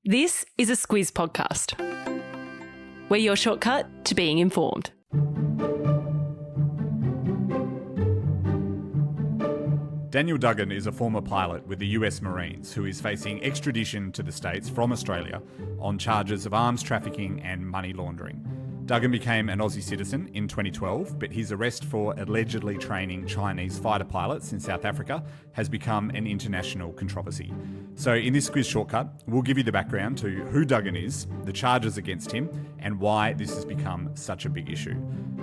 This is a Squiz podcast. We're your shortcut to being informed. Daniel Duggan is a former pilot with the US Marines who is facing extradition to the States from Australia on charges of arms trafficking and money laundering. Duggan became an Aussie citizen in 2012, but his arrest for allegedly training Chinese fighter pilots in South Africa has become an international controversy. So in this Squiz Shortcut, we'll give you the background to who Duggan is, the charges against him, and why this has become such a big issue.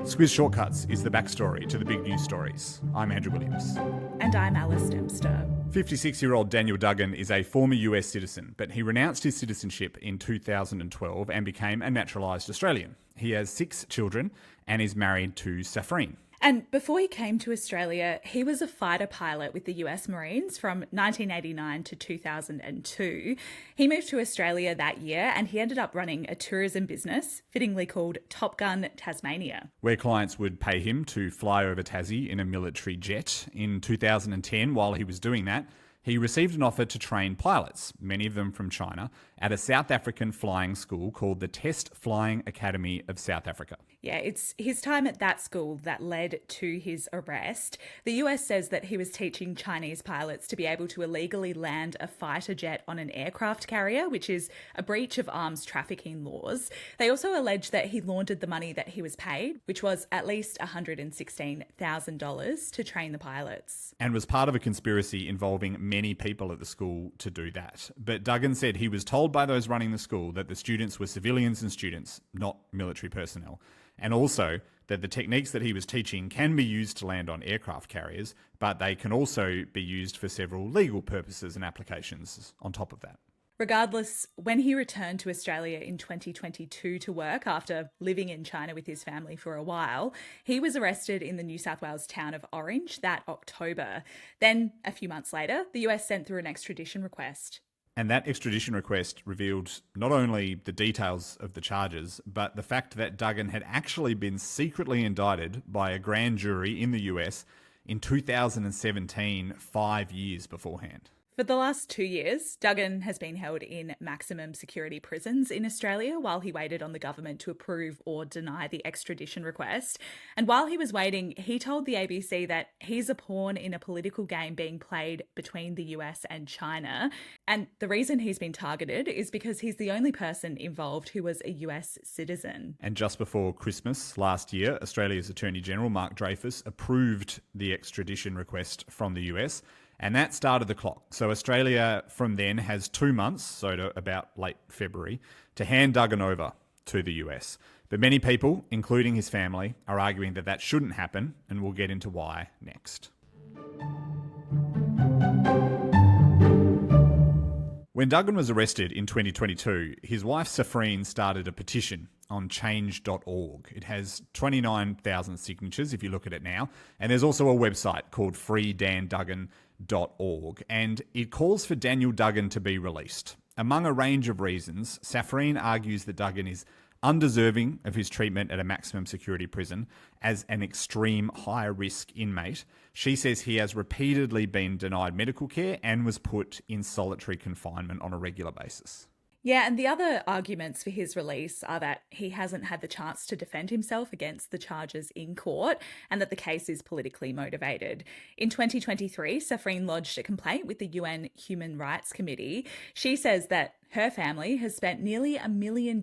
Squiz Shortcuts is the backstory to the big news stories. I'm Andrew Williams. And I'm Alice Dempster. 56-year-old Daniel Duggan is a former US citizen, but he renounced his citizenship in 2012 and became a naturalised Australian. He has 6 children and is married to Safreen. And before he came to Australia, he was a fighter pilot with the US Marines from 1989 to 2002. He moved to Australia that year and he ended up running a tourism business, fittingly called Top Gun Tasmania, where clients would pay him to fly over Tassie in a military jet. In 2010, while he was doing that, he received an offer to train pilots, many of them from China, at a South African flying school called the Test Flying Academy of South Africa. Yeah, it's his time at that school that led to his arrest. The US says that he was teaching Chinese pilots to be able to illegally land a fighter jet on an aircraft carrier, which is a breach of arms trafficking laws. They also allege that he laundered the money that he was paid, which was at least $116,000 to train the pilots. And was part of a conspiracy involving many people at the school to do that. But Duggan said he was told by those running the school that the students were civilians and students, not military personnel. And also that the techniques that he was teaching can be used to land on aircraft carriers, but they can also be used for several legal purposes and applications on top of that. Regardless, when he returned to Australia in 2022 to work after living in China with his family for a while, he was arrested in the New South Wales town of Orange that October. Then, a few months later, the US sent through an extradition request. And that extradition request revealed not only the details of the charges, but the fact that Duggan had actually been secretly indicted by a grand jury in the US in 2017, 5 years beforehand. For the last 2 years, Duggan has been held in maximum security prisons in Australia while he waited on the government to approve or deny the extradition request. And while he was waiting, he told the ABC that he's a pawn in a political game being played between the US and China. And the reason he's been targeted is because he's the only person involved who was a US citizen. And just before Christmas last year, Australia's Attorney General Mark Dreyfus approved the extradition request from the US. And that started the clock. So Australia from then has 2 months, so to about late February, to hand Duggan over to the US. But many people, including his family, are arguing that that shouldn't happen, and we'll get into why next. When Duggan was arrested in 2022, his wife Safreen started a petition on change.org. It has 29,000 signatures if you look at it now. And there's also a website called freedanduggan.org. And it calls for Daniel Duggan to be released. Among a range of reasons, Safreen argues that Duggan is undeserving of his treatment at a maximum security prison as an extreme high-risk inmate. She says he has repeatedly been denied medical care and was put in solitary confinement on a regular basis. Yeah, and the other arguments for his release are that he hasn't had the chance to defend himself against the charges in court and that the case is politically motivated. In 2023, Safreen lodged a complaint with the UN Human Rights Committee. She says that her family has spent nearly $1 million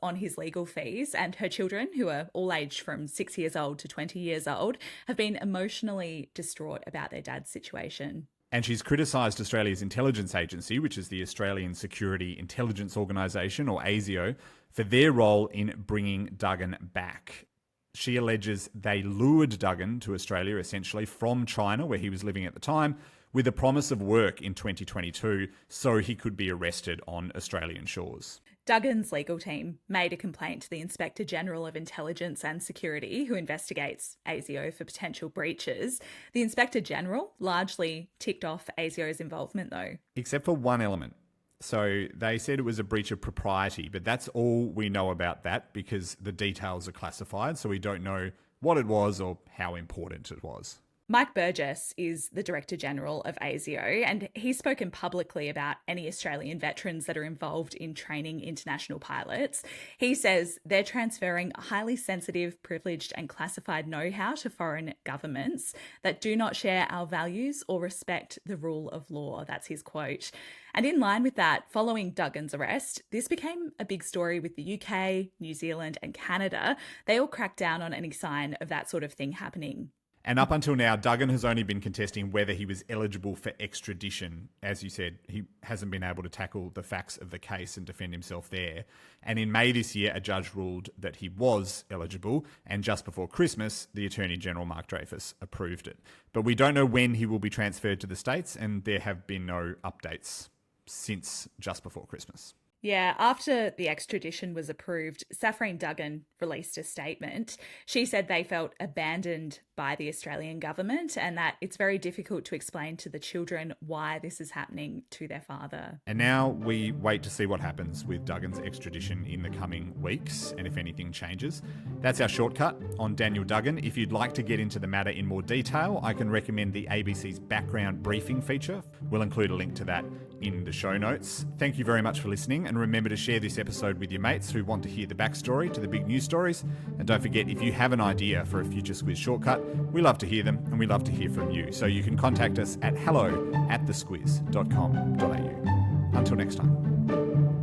on his legal fees, and her children, who are all aged from 6 years old to 20 years old, have been emotionally distraught about their dad's situation. And she's criticised Australia's intelligence agency, which is the Australian Security Intelligence Organisation, or ASIO, for their role in bringing Duggan back. She alleges they lured Duggan to Australia, essentially, from China, where he was living at the time, with a promise of work in 2022 so he could be arrested on Australian shores. Duggan's legal team made a complaint to the Inspector General of Intelligence and Security, who investigates ASIO for potential breaches. The Inspector General largely ticked off ASIO's involvement, though. Except for one element. So they said it was a breach of propriety, but that's all we know about that because the details are classified, so we don't know what it was or how important it was. Mike Burgess is the Director General of ASIO, and he's spoken publicly about any Australian veterans that are involved in training international pilots. He says they're transferring highly sensitive, privileged and classified know-how to foreign governments that do not share our values or respect the rule of law. That's his quote. And in line with that, following Duggan's arrest, this became a big story with the UK, New Zealand and Canada. They all cracked down on any sign of that sort of thing happening. And up until now, Duggan has only been contesting whether he was eligible for extradition. As you said, he hasn't been able to tackle the facts of the case and defend himself there. And in May this year, a judge ruled that he was eligible. And just before Christmas, the Attorney General, Mark Dreyfus, approved it. But we don't know when he will be transferred to the States, and there have been no updates since just before Christmas. Yeah, after the extradition was approved, Safreen Duggan released a statement. She said they felt abandoned by the Australian government and that it's very difficult to explain to the children why this is happening to their father. And now we wait to see what happens with Duggan's extradition in the coming weeks and if anything changes. That's our shortcut on Daniel Duggan. If you'd like to get into the matter in more detail, I can recommend the ABC's background briefing feature. We'll include a link to that in the show notes. Thank you very much for listening, and remember to share this episode with your mates who want to hear the backstory to the big news stories. And don't forget, if you have an idea for a future Squiz Shortcut, we love to hear them and we love to hear from you. So you can contact us at hello@thesquiz.com.au. Until next time.